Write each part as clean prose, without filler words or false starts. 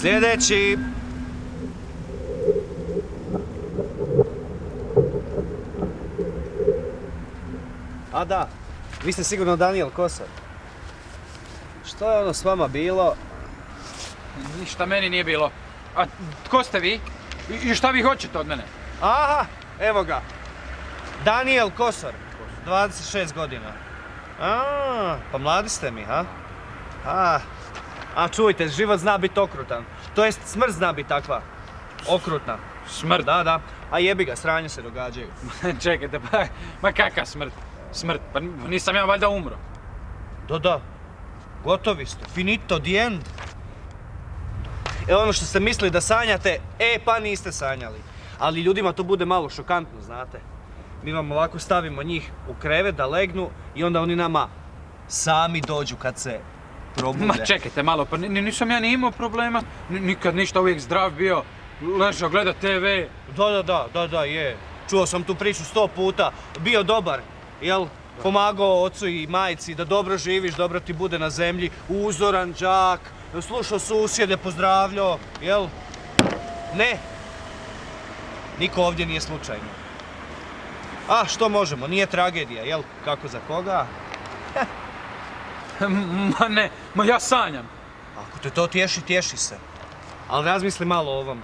Sljedeći. A da, vi ste sigurno Daniel Kosor. Što je ono s vama bilo? Ništa meni nije bilo. A tko ste vi? I šta vi hoćete od mene? Aha, evo ga. Daniel Kosor, 26 godina. Pa mladi ste mi, ha? A čujte, život zna biti okrutan. To jest, smrt zna biti takva. Okrutna. Smrt? Da. A jebi ga, sranje se događaju. Čekajte, ma kakva smrt? Smrt, pa nisam ja valjda umro. Da. Gotovi ste. Finito, the end. Ono što ste mislili da sanjate, pa niste sanjali. Ali ljudima to bude malo šokantno, znate. Mi vam ovako stavimo njih u krevet da legnu i onda oni nama sami dođu kad se probude. Ma čekajte malo, pa nisam ja ni imao problema. Nikad ništa, uvijek zdrav bio. Ležao, gleda TV. Da, je. Čuo sam tu priču 100 puta. Bio dobar, jel? Pomagao ocu i majci da dobro živiš, dobro ti bude na zemlji. Uzoran đak, slušao susjede, pozdravljao, jel? Ne. Niko ovdje nije slučajno. A što možemo, nije tragedija, jel? Kako za koga? Ma ja sanjam. Ako te to tješi se. Ali razmisli malo o ovom.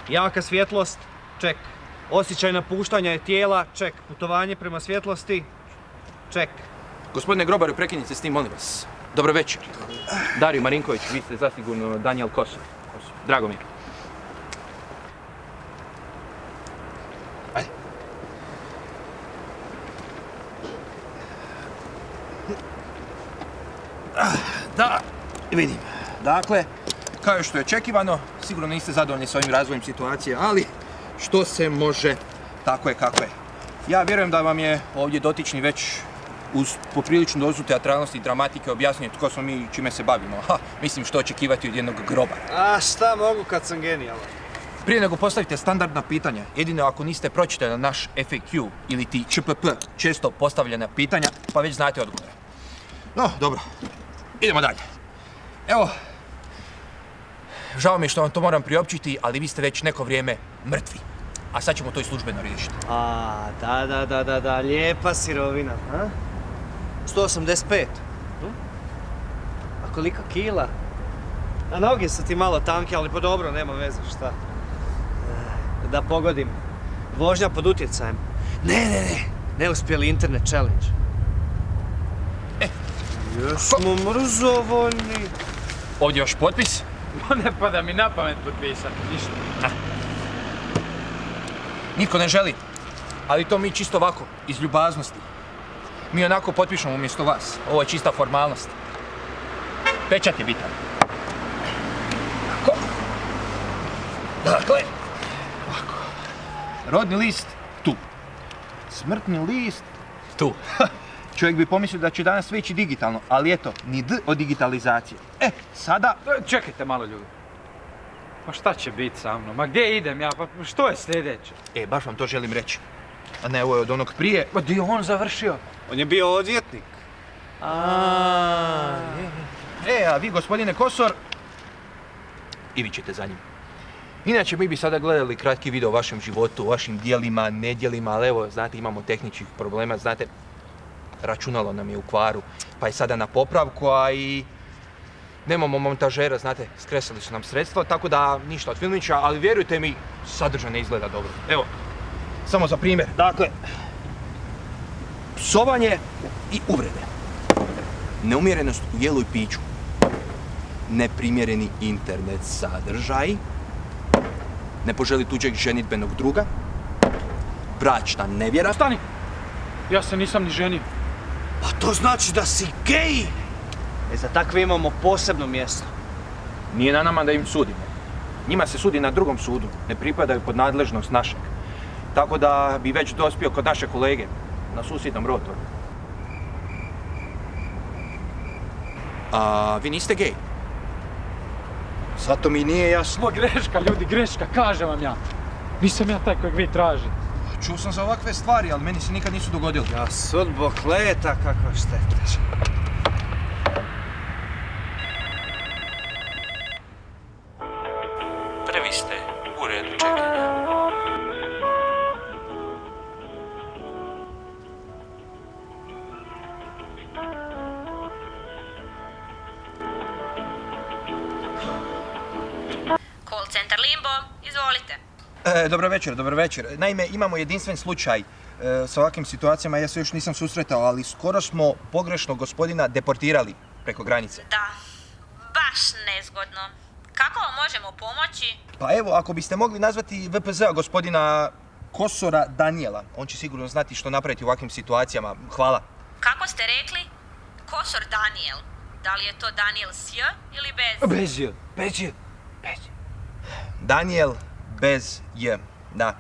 Jaka svjetlost, ček. Osjećaj napuštanja tijela, ček. Putovanje prema svjetlosti, ček. Gospodine Grobaru, prekinite s tim, molim vas. Dobro večer. Dario Marinković, vi ste zasigurno Daniel Kosor. Drago mi je. Ajde. Da, vidim. Dakle, kao što je očekivano, sigurno niste zadovoljni s ovim razvojem situacije, ali što se može, tako je kako je. Ja vjerujem da vam je ovdje dotični već uz popriličnu dozu teatralnosti i dramatike objasnio tko smo mi i čime se bavimo. Mislim što očekivati od jednog grobara. A šta mogu kad sam genijalan? Prije nego postavite standardna pitanja, jedino ako niste pročitali naš FAQ ili ti ČPP, često postavljena pitanja, pa već znate odgovore. No, dobro. Idemo dalje. Evo, žao mi je što vam to moram priopćiti, ali vi ste već neko vrijeme mrtvi. A sad ćemo to i službeno riješiti. Da, lijepa sirovina, a? 185. A koliko kila? A noge su ti malo tanke, ali pa dobro, nema veze, šta? Da pogodim. Vožnja pod utjecajem. Neuspjeli internet challenge. Jesmo mrzovoljni. Ovdje još potpis. Ne pada mi na pamet potpisati, ništa. Niko ne želi, ali to mi čisto ovako, iz ljubaznosti. Mi onako potpišemo umjesto vas. Ovo je čista formalnost. Pečat je bitan. Dakle, ovako. Rodni list, tu. Smrtni list, tu. Čovjek bi pomislio da će danas sve ići digitalno, ali eto, ni D od digitalizacije. Sada... Čekajte malo, ljudi. Pa šta će biti sa mnom? Ma gdje idem ja? Pa što je sljedeće? Baš vam to želim reći. A ne, ovo je od onog prije. Pa di je on završio? On je bio odvjetnik. A vi, gospodine Kosor, i vi ćete za njim. Inače, mi bi sada gledali kratki video o vašem životu, o vašim dijelima, nedjelima, ali evo, znate, imamo tehničkih problema, znate, računalo nam je u kvaru, pa je sada na popravku, a i nemamo montažera, znate, skresali su nam sredstva, tako da ništa od filmića, ali vjerujte mi, sadržaj ne izgleda dobro. Evo, samo za primjer. Dakle, psovanje i uvrede. Neumjerenost u jelu i piću. Neprimjereni internet sadržaj. Ne poželi tuđeg ženidbenog druga. Bračna nevjera. Stani! Ja se nisam ni ženio. Pa to znači da si gej! Za takve imamo posebno mjesto. Nije na nama da im sudimo. Njima se sudi na drugom sudu. Ne pripadaju pod nadležnost našeg. Tako da bi već dospio kod naše kolege. Na susjednom rotoru. A vi niste gej? Sad to mi nije jasno. Greška, ljudi, greška, kažem vam ja. Nisam ja taj kojeg vi tražite. Čuo sam za ovakve stvari, ali meni se nikad nisu dogodili. Ja sudbo kleta, kakva šteta. Simbo, izvolite. Dobro večer. Naime, imamo jedinstven slučaj sa ovakvim situacijama, ja se još nisam susretao, ali skoro smo pogrešno gospodina deportirali preko granice. Da, baš nezgodno. Kako vam možemo pomoći? Pa evo, ako biste mogli nazvati VPZ-a gospodina Kosora Danijela, on će sigurno znati što napraviti u ovakvim situacijama. Hvala. Kako ste rekli? Kosor Danijel. Da li je to Danijel s J ili bez? Bez J. Danijel bez J. Da,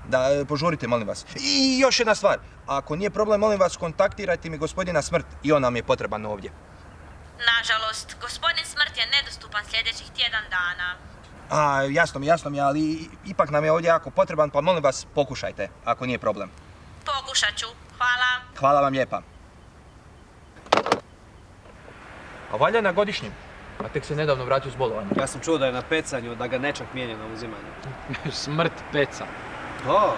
požurite, molim vas. I još jedna stvar. Ako nije problem, molim vas, kontaktirajte mi gospodina Smrt i on nam je potreban ovdje. Nažalost, gospodin Smrt je nedostupan sljedećih tjedan dana. Jasno mi je, ali ipak nam je ovdje jako potreban, pa molim vas, pokušajte, ako nije problem. Pokušat ću. Hvala. Hvala vam lijepa. A valja na godišnjem, a tek se nedavno vratio s bolovanja. Ja sam čuo da je na pecanju, da ga nečak mijenja na uzimanju. Smrt peca. O,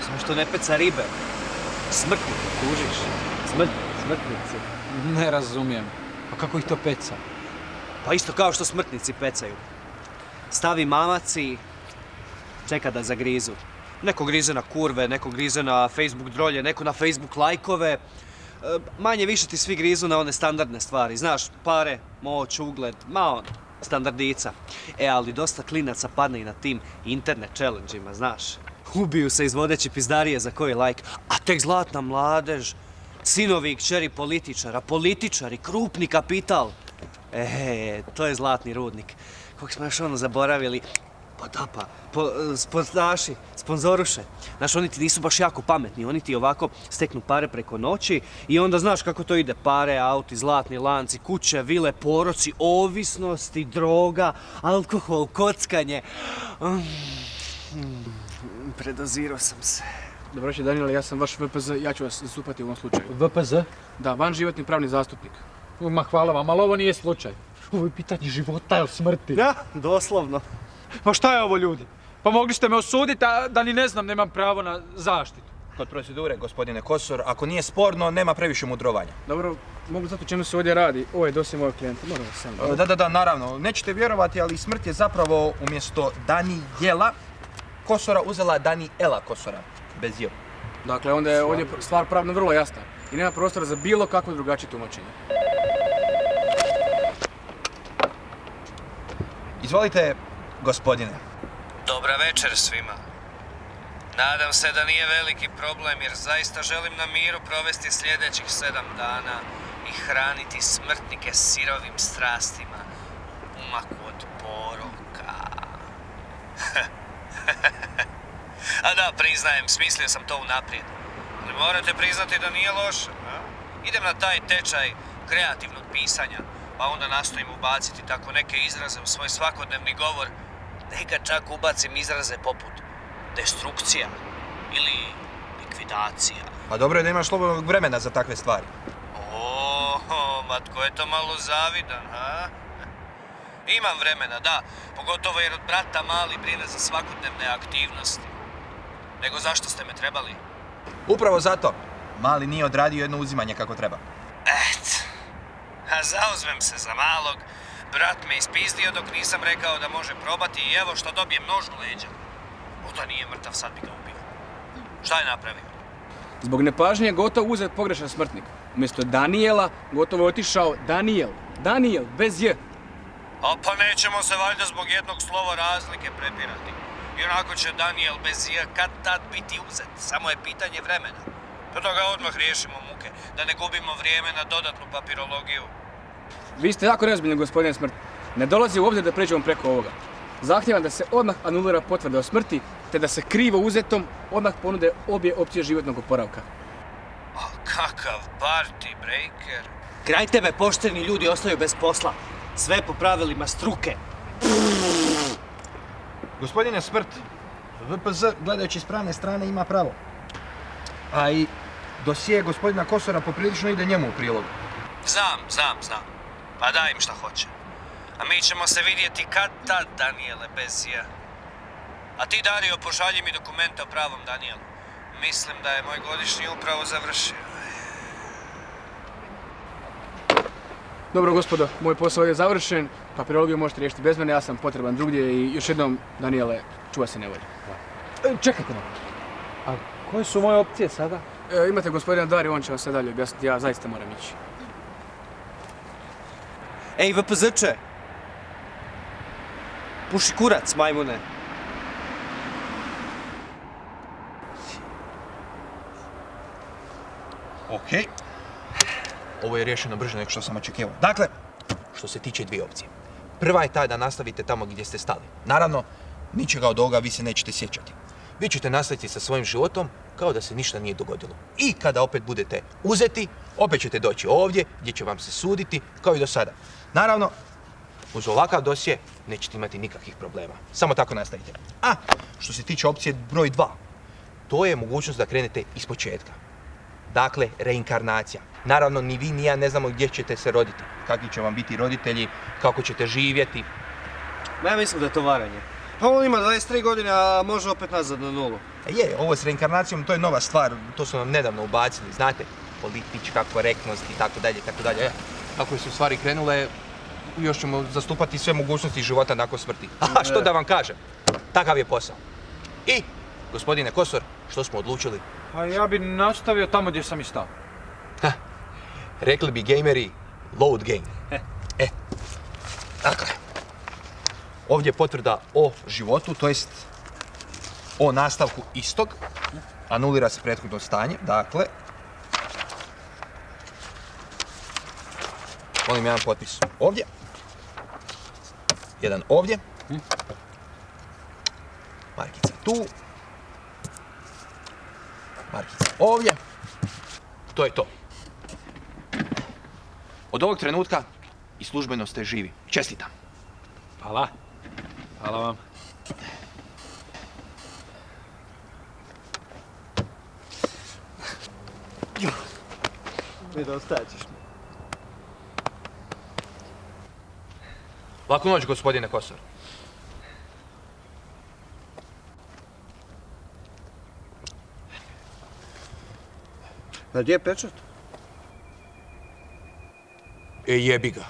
samo što ne peca ribe. Smrtnike, kužiš? Smrtnici. Ne razumijem. A kako ih to peca? Pa isto kao što smrtnici pecaju. Stavi mamac i čeka da zagrizu. Neko grize na kurve, neko grize na Facebook drolje, neko na Facebook lajkove. Manje više ti svi grizu na one standardne stvari. Znaš, pare, moć, ugled, standardica. Ali dosta klinaca padne i na tim internet challenge-ima, znaš. Ubiju se izvodeći pizdarije za koji lajk. A tek zlatna mladež, sinovi i kćeri političara, političari, krupni kapital. To je zlatni rudnik. Kog smo još zaboravili. Pa da pa, sponzoruše. Znaš, oni ti nisu baš jako pametni, oni ti ovako steknu pare preko noći i onda znaš kako to ide. Pare, auti, zlatni lanci, kuće, vile, poroci, ovisnosti, droga, alkohol, kockanje. Predozirao sam se. Dobro večer, Danijel, ja sam vaš VPZ, ja ću vas zastupati u ovom slučaju. VPZ? Da, vanživotni pravni zastupnik. Ma hvala vam, ali ovo nije slučaj. Ovo je pitanje života ili smrti. Ja, doslovno. Pa šta je ovo, ljudi? Pa mogli ste me osuditi, a da ni ne znam, nemam pravo na zaštitu. Kod procedure, gospodine Kosor, ako nije sporno, nema previše mudrovanja. Dobro, mogu znati o čemu se ovdje radi. Ovo je dosje mojeg klijenta, moram vas sam. Da, naravno. Nećete vjerovati, ali Smrt je zapravo umjesto Danijela Kosora uzela Daniela Kosora. Bez J. Dakle, onda je ovdje stvar pravno vrlo jasna i nema prostora za bilo kakvo drugačije tumačenje. Izvolite, gospodine. Dobra večer svima. Nadam se da nije veliki problem jer zaista želim na miru provesti sljedećih 7 dana i hraniti smrtnike sirovim strastima u umaku od poroka. A da, priznajem, smislio sam to unaprijed. Ali morate priznati da nije loše. Idem na taj tečaj kreativnog pisanja, pa onda nastojim ubaciti tako neke izraze u svoj svakodnevni govor. Nekad čak ubacim izraze poput destrukcija ili likvidacija. Pa dobro je da imaš slobodnog vremena za takve stvari. Ma tko je to malo zavidan, ha? Imam vremena, da, pogotovo jer od brata mali brine za svakodnevne aktivnosti. Nego zašto ste me trebali? Upravo zato. Mali nije odradio jedno uzimanje kako treba. A zauzmem se za malog. Brat me ispizdio dok nisam rekao da može probati i evo što dobijem nož u leđa. Možda nije mrtav, sad bi ga ubio. Šta je napravio? Zbog nepažnje je gotovo uzet pogrešan smrtnik. Umjesto Danijela gotovo je otišao Danijel. Danijel, bez J. Pa nećemo se valjda zbog jednog slova razlike prepirati. I onako će Danijel bez J kad tad biti uzet. Samo je pitanje vremena. Pa da ga odmah riješimo muke. Da ne gubimo vrijeme na dodatnu papirologiju. Vi ste jako neozbiljni, gospodine Smrt. Ne dolazi u obzir da pređemo preko ovoga. Zahtijevam da se odmah anulira potvrda o smrti, te da se krivo uzetom odmah ponude obje opcije životnog oporavka. Kakav party breaker. Kraj tebe pošteni ljudi ostaju bez posla. Sve po pravilima struke. Gospodine Smrt, VPZ gledajući s pravne strane ima pravo. A i dosije gospodina Kosora poprilično ide njemu u prilog. Znam. Pa daj im šta hoće. A mi ćemo se vidjeti kad tad, Danijele, bez J. A ti, Dario, pošalji mi dokumente o pravom Danijelu. Mislim da je moj godišnji upravo završio. Dobro, gospodo, moj posao je završen. Papirologiju možete riješiti bez mene, ja sam potreban drugdje i još jednom, Daniele, čuva se nevolje. Čekajte malo. A koje su moje opcije sada? Imate gospodina Darija, on će vam sve dalje objasniti, ja zaista moram ići. Ej, VPZ-če! Puši kurac, majmune. Ok. Ovo je riješeno brže nego što sam očekivao. Dakle, što se tiče dvije opcije. Prva je ta da nastavite tamo gdje ste stali. Naravno, ničega od ovoga vi se nećete sjećati. Vi ćete nastaviti sa svojim životom kao da se ništa nije dogodilo. I kada opet budete uzeti, opet ćete doći ovdje gdje će vam se suditi kao i do sada. Naravno, uz ovakav dosje nećete imati nikakvih problema. Samo tako nastavite. A, što se tiče opcije broj 2, to je mogućnost da krenete ispočetka. Dakle, reinkarnacija. Naravno, ni vi ni ja ne znamo gdje ćete se roditi. Kakvi će vam biti roditelji, kako ćete živjeti. Ma ja mislim da je to varanje. Pa on ima 23 godine, a može opet nazad na nulu. Je, ovo s reinkarnacijom, to je nova stvar. To su nam nedavno ubacili, znate. Politička korektnost i tako dalje, tako dalje. Kako su stvari krenule, još ćemo zastupati sve mogućnosti života nakon smrti. A što da vam kažem? Takav je posao. I, gospodine Kosor, što smo odlučili? Pa ja bi nastavio tamo gdje sam i stao. Rekli bi gejmeri, load game. Dakle, ovdje je potvrda o životu, to jest o nastavku istog. Anulira se prethodno stanje, dakle. Molim jedan potpis ovdje. Jedan ovdje. Markica tu. Markica ovdje. To je to. Od ovog trenutka i službeno ste živi. Čestitam. Hvala. Hvala vam. Nedostajat ćeš mi. Laku noć, gospodine Kosor. A gdje je pečat? Jebi ga.